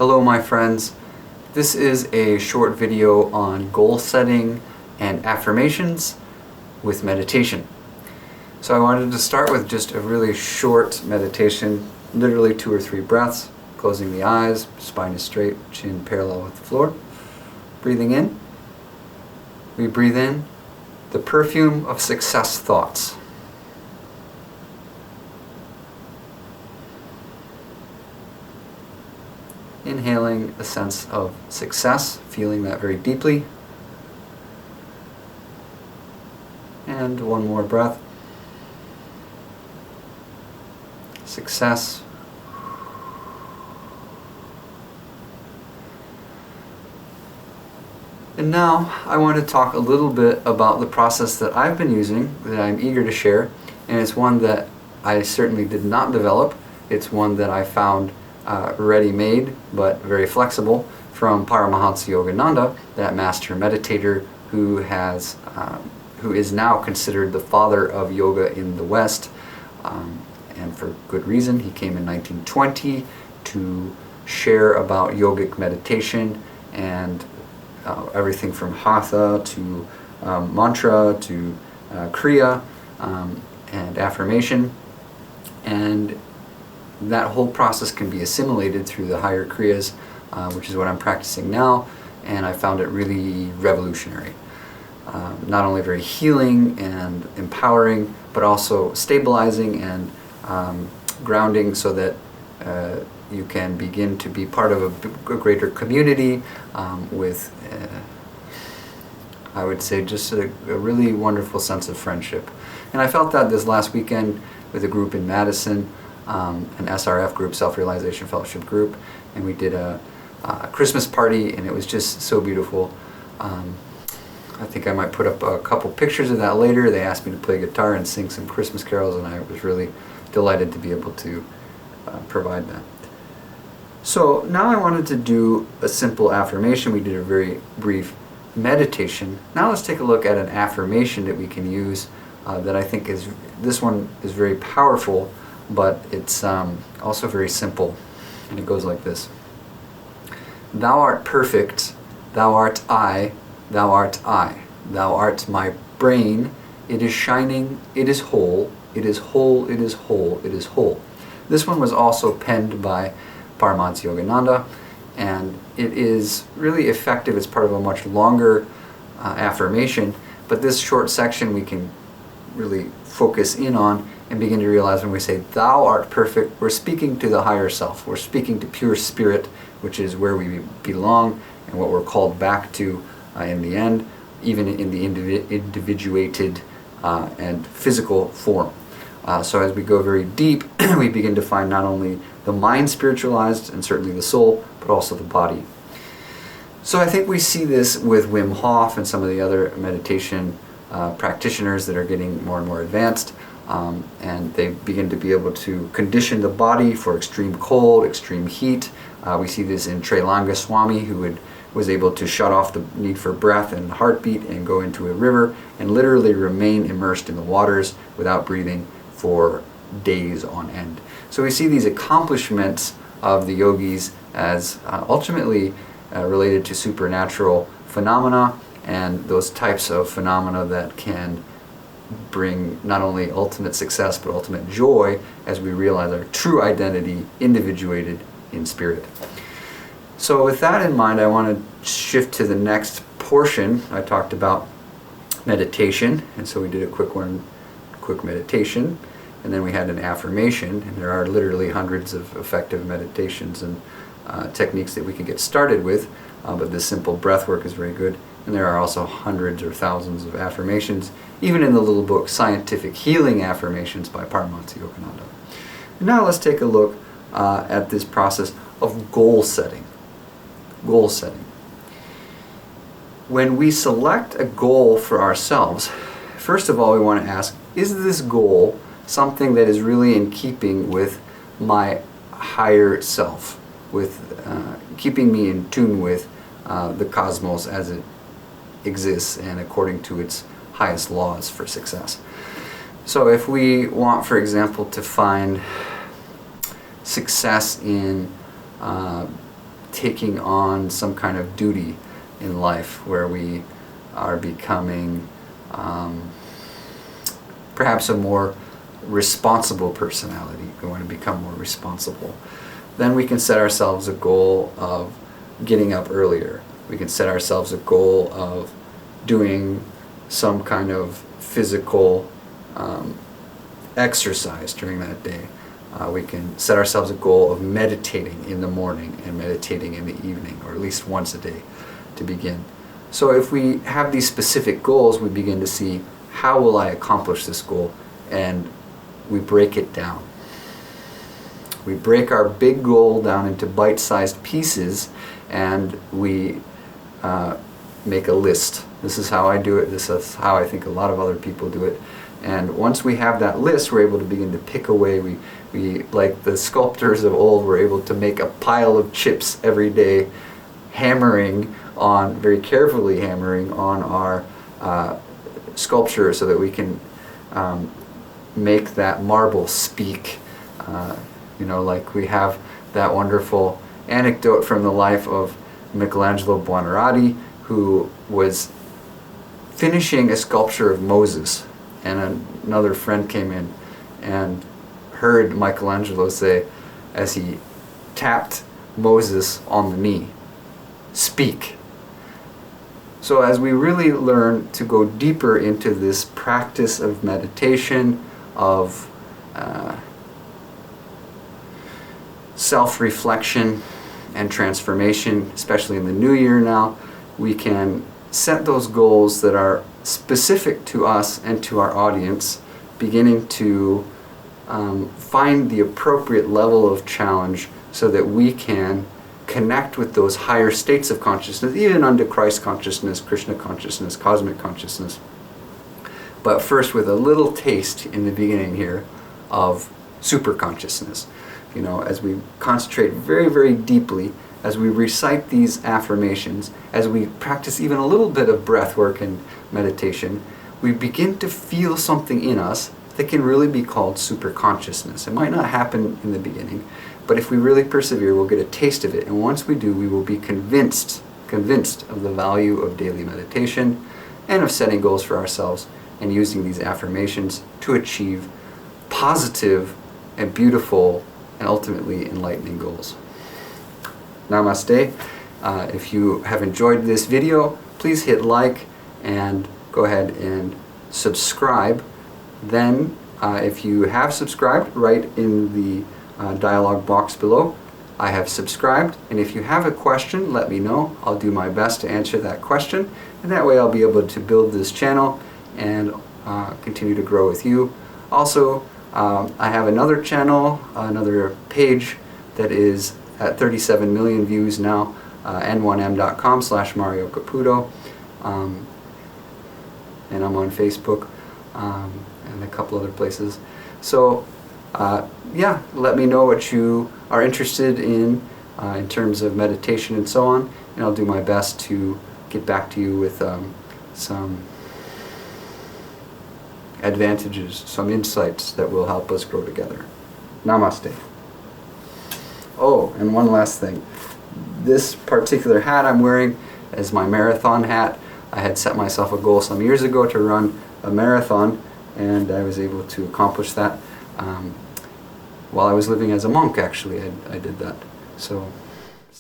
Hello my friends, this is a short video on goal setting and affirmations with meditation. So I wanted to start with just a really short meditation, literally 2 or 3 breaths, closing the eyes, spine is straight, chin parallel with the floor. Breathing in, we breathe in the perfume of success thoughts. Inhaling a sense of success, feeling that very deeply. And one more breath. Success. And now I want to talk a little bit about the process that I've been using, that I'm eager to share, and it's one that I certainly did not develop. It's one that I found ready-made but very flexible from Paramahansa Yogananda, that master meditator who is now considered the father of yoga in the West, and for good reason. He came in 1920 to share about yogic meditation and everything from hatha to mantra to kriya and affirmation, and that whole process can be assimilated through the higher kriyas, which is what I'm practicing now, and I found it really revolutionary. Not only very healing and empowering, but also stabilizing and grounding, so that you can begin to be part of a greater community with, I would say, just a really wonderful sense of friendship. And I felt that this last weekend with a group in Madison, an SRF group, Self-Realization Fellowship group, and we did a Christmas party, and it was just so beautiful. I think I might put up a couple pictures of that later. They asked me to play guitar and sing some Christmas carols, and I was really delighted to be able to provide that. So now I wanted to do a simple affirmation. We did a very brief meditation. Now let's take a look at an affirmation that we can use that I think this one is very powerful, but it's also very simple, and it goes like this. Thou art perfect, thou art I, thou art I. Thou art my brain, it is shining, it is whole, it is whole, it is whole, it is whole. This one was also penned by Paramahansa Yogananda, and it is really effective. It's part of a much longer affirmation, but this short section we can really focus in on and begin to realize when we say thou art perfect, we're speaking to the higher self. We're speaking to pure spirit, which is where we belong and what we're called back to in the end, even in the individuated and physical form. So as we go very deep, we begin to find not only the mind spiritualized, and certainly the soul, but also the body. So I think we see this with Wim Hof and some of the other meditation practitioners that are getting more and more advanced, and they begin to be able to condition the body for extreme cold, extreme heat. We see this in Trailanga Swami, who was able to shut off the need for breath and heartbeat and go into a river and literally remain immersed in the waters without breathing for days on end. So we see these accomplishments of the yogis as ultimately related to supernatural phenomena, and those types of phenomena that can bring not only ultimate success but ultimate joy as we realize our true identity individuated in spirit. So with that in mind, I want to shift to the next portion. I talked about meditation, and so we did a quick meditation, and then we had an affirmation, and there are literally hundreds of effective meditations and techniques that we can get started with, but this simple breath work is very good. And there are also hundreds or thousands of affirmations, even in the little book Scientific Healing Affirmations by Paramahansa Yogananda. And now let's take a look at this process of goal setting. Goal setting. When we select a goal for ourselves, first of all we want to ask, is this goal something that is really in keeping with my higher self, with keeping me in tune with the cosmos as it exists and according to its highest laws for success. So if we want, for example, to find success in taking on some kind of duty in life, where we are becoming perhaps a more responsible personality. We want to become more responsible. Then we can set ourselves a goal of getting up earlier. We can set ourselves a goal of doing some kind of physical exercise during that day. We can set ourselves a goal of meditating in the morning and meditating in the evening, or at least once a day to begin. So if we have these specific goals, we begin to see, how will I accomplish this goal? And we break it down. We break our big goal down into bite-sized pieces, and we make a list. This is how I do it. This is how I think a lot of other people do it. And once we have that list, we're able to begin to pick away. We like the sculptors of old, were able to make a pile of chips every day, very carefully hammering on our sculpture, so that we can make that marble speak. Like we have that wonderful anecdote from the life of Michelangelo Buonarroti, who was finishing a sculpture of Moses, and another friend came in and heard Michelangelo say, as he tapped Moses on the knee, "Speak." So as we really learn to go deeper into this practice of meditation, of self-reflection and transformation, especially in the new year now, we can set those goals that are specific to us and to our audience, beginning to find the appropriate level of challenge, so that we can connect with those higher states of consciousness, even unto Christ consciousness, Krishna consciousness, cosmic consciousness. But first, with a little taste in the beginning here of super consciousness. As we concentrate very, very deeply, as we recite these affirmations, as we practice even a little bit of breath work and meditation, we begin to feel something in us that can really be called super consciousness. It might not happen in the beginning, but if we really persevere, we'll get a taste of it. And once we do, we will be convinced of the value of daily meditation and of setting goals for ourselves and using these affirmations to achieve positive and beautiful and ultimately enlightening goals. Namaste. If you have enjoyed this video, please hit like and go ahead and subscribe. Then, if you have subscribed, write in the dialog box below, "I have subscribed," and if you have a question, let me know. I'll do my best to answer that question, and that way I'll be able to build this channel and continue to grow with you. Also, I have another channel, another page that is at 37 million views now, n1m.com/Mario Caputo, and I'm on Facebook and a couple other places. So let me know what you are interested in terms of meditation and so on, and I'll do my best to get back to you with some advantages, some insights that will help us grow together. Namaste. Oh, and one last thing. This particular hat I'm wearing is my marathon hat. I had set myself a goal some years ago to run a marathon, and I was able to accomplish that while I was living as a monk, actually. I did that. So